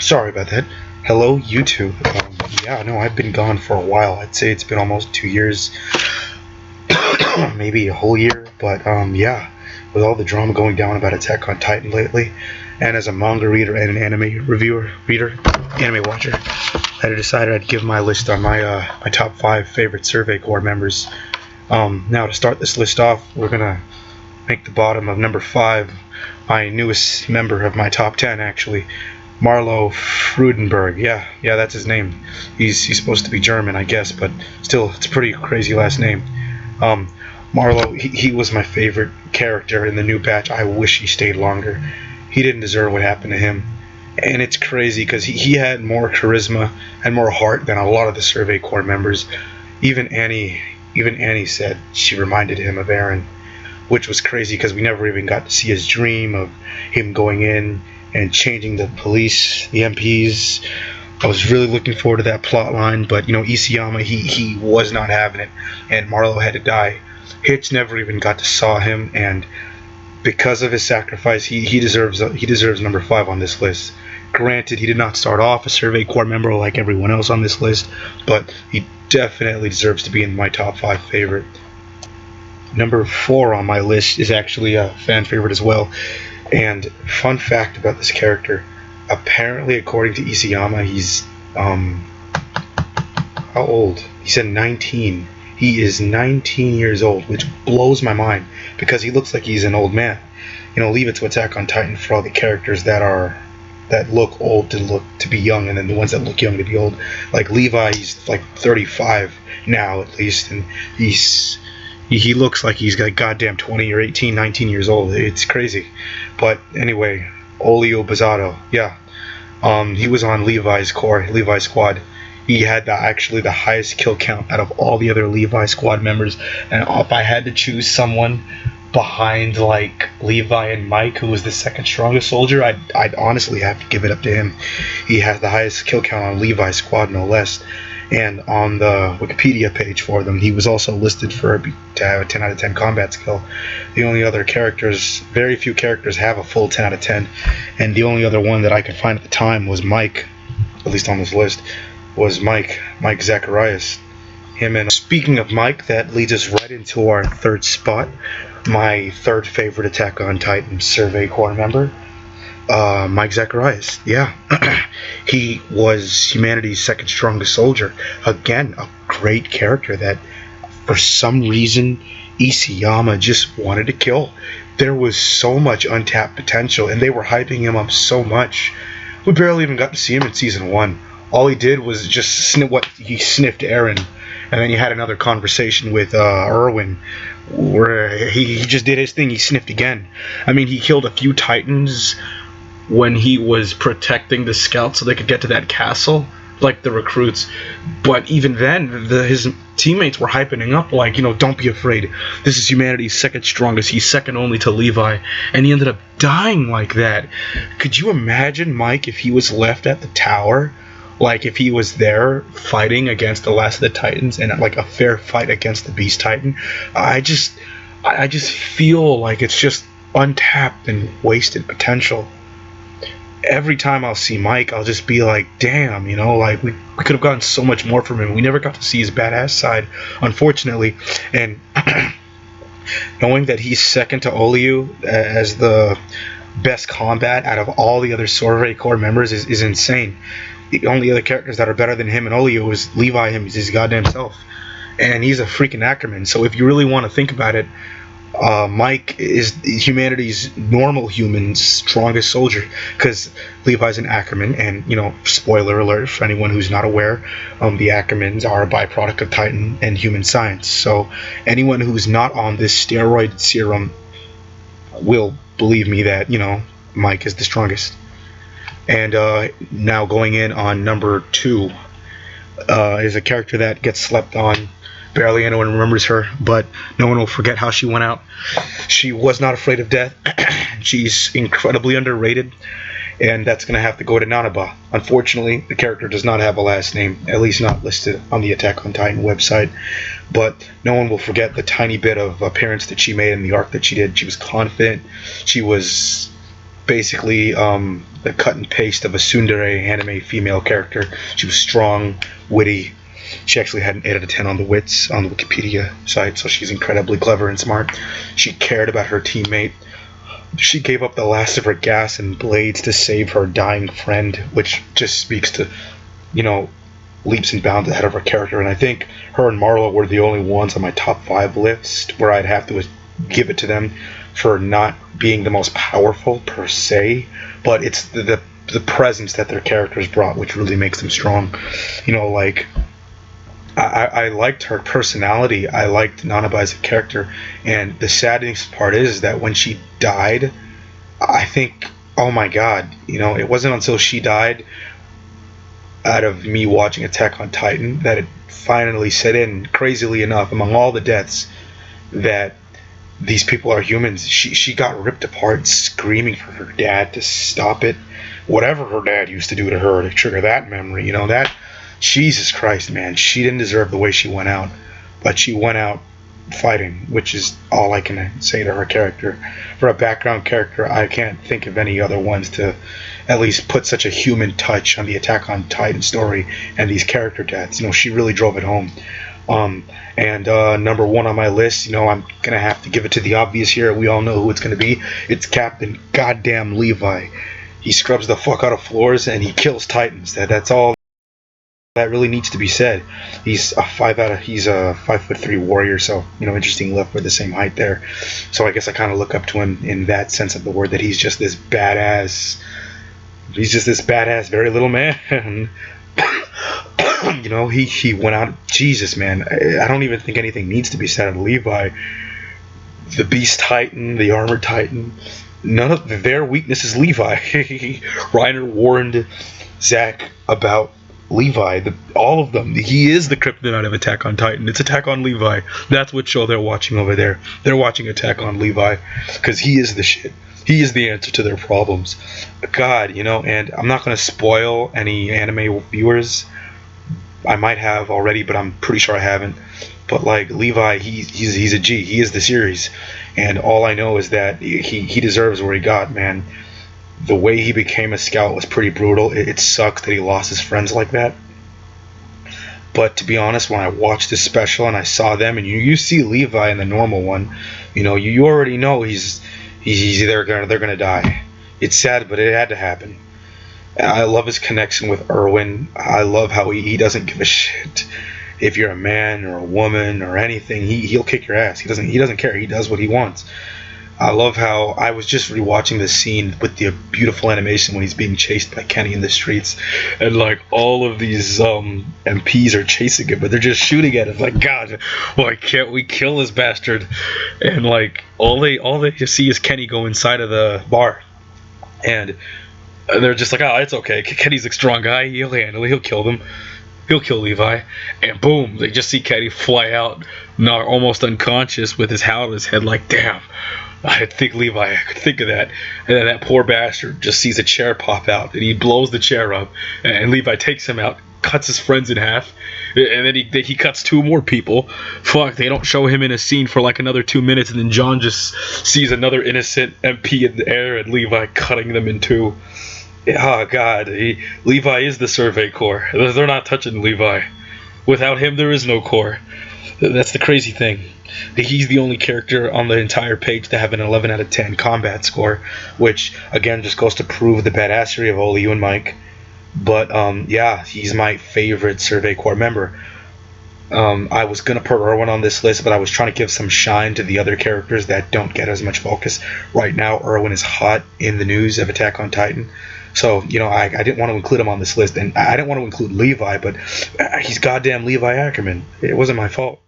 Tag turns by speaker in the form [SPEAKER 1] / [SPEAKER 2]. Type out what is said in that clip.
[SPEAKER 1] Sorry about that. Hello, YouTube. Yeah, no, I've been gone for a while. I'd say it's been almost 2 years, maybe a whole year. But yeah, with all the drama going down about Attack on Titan lately, and as a manga reader and an anime anime watcher, I decided I'd give my list on my top five favorite Survey Corps members. Now to start this list off, we're gonna make the bottom of number five my newest member of my top 10 actually. Marlo Freudenberg. Yeah, that's his name. He's supposed to be German, I guess, but still, it's a pretty crazy last name. Um, Marlo, he was my favorite character in the new batch. I wish he stayed longer. He didn't deserve what happened to him. And it's crazy because he had more charisma and more heart than a lot of the Survey Corps members. Even Annie said she reminded him of Aaron, which was crazy because we never even got to see his dream of him going in and changing the police, the MPs. I was really looking forward to that plot line, but Isayama, he was not having it, and Marlo had to die. Hitch never even got to saw him, and because of his sacrifice, he deserves number five on this list. Granted, he did not start off a Survey Corps member like everyone else on this list, but he definitely deserves to be in my top five favorite. Number four on my list is actually a fan favorite as well. And fun fact about this character, apparently according to Isayama, he's how old? He said 19. He is 19 years old, which blows my mind because he looks like he's an old man. Leave it to Attack on Titan for all the characters that look old to be young, and then the ones that look young to be old. Like Levi, he's like 35 now at least, and he looks like he's got goddamn 20 or 18, 19 years old. It's crazy. But anyway, Olio Bazzato, yeah. He was on Levi's squad. He had actually the highest kill count out of all the other Levi squad members. And if I had to choose someone behind like Levi and Mike, who was the second strongest soldier, I'd honestly have to give it up to him. He has the highest kill count on Levi's squad, no less. And on the Wikipedia page for them, he was also listed to have a 10 out of 10 combat skill. The only other characters, very few characters have a full 10 out of 10, and the only other one that I could find at the time was Mike, at least on this list, was Mike Zacharias. Him. And speaking of Mike, that leads us right into our third spot, my third favorite Attack on Titan Survey Corps member, Mike Zacharias. Yeah. He was humanity's second strongest soldier. Again, a great character that for some reason Isayama just wanted to kill. There was so much untapped potential, and they were hyping him up so much. We barely even got to see him in season one. All he did was just he sniffed Aaron, and then he had another conversation with Erwin, where he just did his thing. He sniffed again. I mean, he killed a few Titans when he was protecting the scouts so they could get to that castle, like the recruits. But even then, his teammates were hyping him up like, don't be afraid. This is humanity's second strongest. He's second only to Levi. And he ended up dying like that. Could you imagine Mike if he was left at the tower? Like if he was there fighting against the last of the Titans and like a fair fight against the Beast Titan? I just feel like it's just untapped and wasted potential. Every time I'll see Mike, I'll just be like, damn, like we could have gotten so much more from him. We never got to see his badass side, unfortunately. And knowing that he's second to Oliu as the best combat out of all the other Survey Corps members is insane. The only other characters that are better than him and Oliu is Levi, his goddamn self. And he's a freaking Ackerman. So if you really want to think about it, Mike is humanity's normal human's strongest soldier, because Levi's an Ackerman, and spoiler alert for anyone who's not aware, the Ackermans are a byproduct of Titan and human science. So anyone who's not on this steroid serum will believe me that Mike is the strongest. And now going in on number two is a character that gets slept on. Barely anyone remembers her, but no one will forget how she went out. She was not afraid of death. She's incredibly underrated, and that's going to have to go to Nadabah. Unfortunately, the character does not have a last name, at least not listed on the Attack on Titan website, but no one will forget the tiny bit of appearance that she made in the arc that she did. She was confident. She was basically the cut and paste of a tsundere anime female character. She was strong, witty. She actually had an 8 out of 10 on the wits on the Wikipedia site, so she's incredibly clever and smart. She cared about her teammate. She gave up the last of her gas and blades to save her dying friend, which just speaks to, you know, leaps and bounds ahead of her character. And I think her and Marla were the only ones on my top 5 list where I'd have to give it to them for not being the most powerful per se, but it's the presence that their characters brought which really makes them strong. You know, like I liked her personality. I liked Nadabah as a character, and the saddest part is that when she died, I think, oh my God, you know, it wasn't until she died out of me watching Attack on Titan that it finally set in, crazily enough, among all the deaths, that these people are humans. She got ripped apart screaming for her dad to stop it. Whatever her dad used to do to her to trigger that memory, you know, that, Jesus Christ, man, she didn't deserve the way she went out. But she went out fighting, which is all I can say to her character. For a background character, I can't think of any other ones to at least put such a human touch on the Attack on Titan story and these character deaths. You know, she really drove it home. And number one on my list, you know, I'm gonna have to give it to the obvious here. We all know who it's gonna be. It's Captain Goddamn Levi. He scrubs the fuck out of floors and he kills Titans. That's all that really needs to be said. He's a 5'3" warrior, so, you know, interesting look. We're the same height there. So I guess I kind of look up to him in that sense of the word, that he's just this badass. He's just this badass, very little man. You know, he went out. Jesus, man, I don't even think anything needs to be said of Levi. The Beast Titan, the Armored Titan, none of their weakness is Levi. Reiner warned Zach about Levi, all of them. He is the kryptonite of Attack on Titan. It's Attack on Levi. That's what show they're watching over there. They're watching Attack on Levi because he is the shit. He is the answer to their problems. God, you know, and I'm not going to spoil any anime viewers. I might have already, but I'm pretty sure I haven't. But like Levi, he's a G. He is the series, and all I know is that he deserves where he got, man. The way he became a scout was pretty brutal. It sucks that he lost his friends like that. But to be honest, when I watched this special and I saw them, and you see Levi in the normal one, you know, you already know they're gonna die. It's sad, but it had to happen. I love his connection with Erwin. I love how he doesn't give a shit if you're a man or a woman or anything. He'll kick your ass. He doesn't care. He does what he wants. I love how I was just rewatching this scene with the beautiful animation when he's being chased by Kenny in the streets, and like all of these MPs are chasing him, but they're just shooting at him. Like, God, why can't we kill this bastard? And like all they just see is Kenny go inside of the bar, and they're just like, oh, it's okay. Kenny's a strong guy. He'll handle it. He'll kill them. He'll kill Levi. And boom, they just see Kenny fly out, not almost unconscious with his hat on his head. Like, damn, I think Levi, I could think of that. And then that poor bastard just sees a chair pop out, and he blows the chair up. And Levi takes him out, cuts his friends in half, and then he cuts 2 more people. Fuck, they don't show him in a scene for like another 2 minutes, and then John just sees another innocent MP in the air, and Levi cutting them in 2. Oh God, Levi is the Survey Corps. They're not touching Levi. Without him, there is no Corps. That's the crazy thing. He's the only character on the entire page to have an 11 out of 10 combat score, which again just goes to prove the badassery of Oli and Mike. But yeah, he's my favorite Survey Corps member. I was gonna put Erwin on this list, but I was trying to give some shine to the other characters that don't get as much focus. Right now, Erwin is hot in the news of Attack on Titan. So, you know, I didn't want to include him on this list, and I didn't want to include Levi, but he's goddamn Levi Ackerman. It wasn't my fault.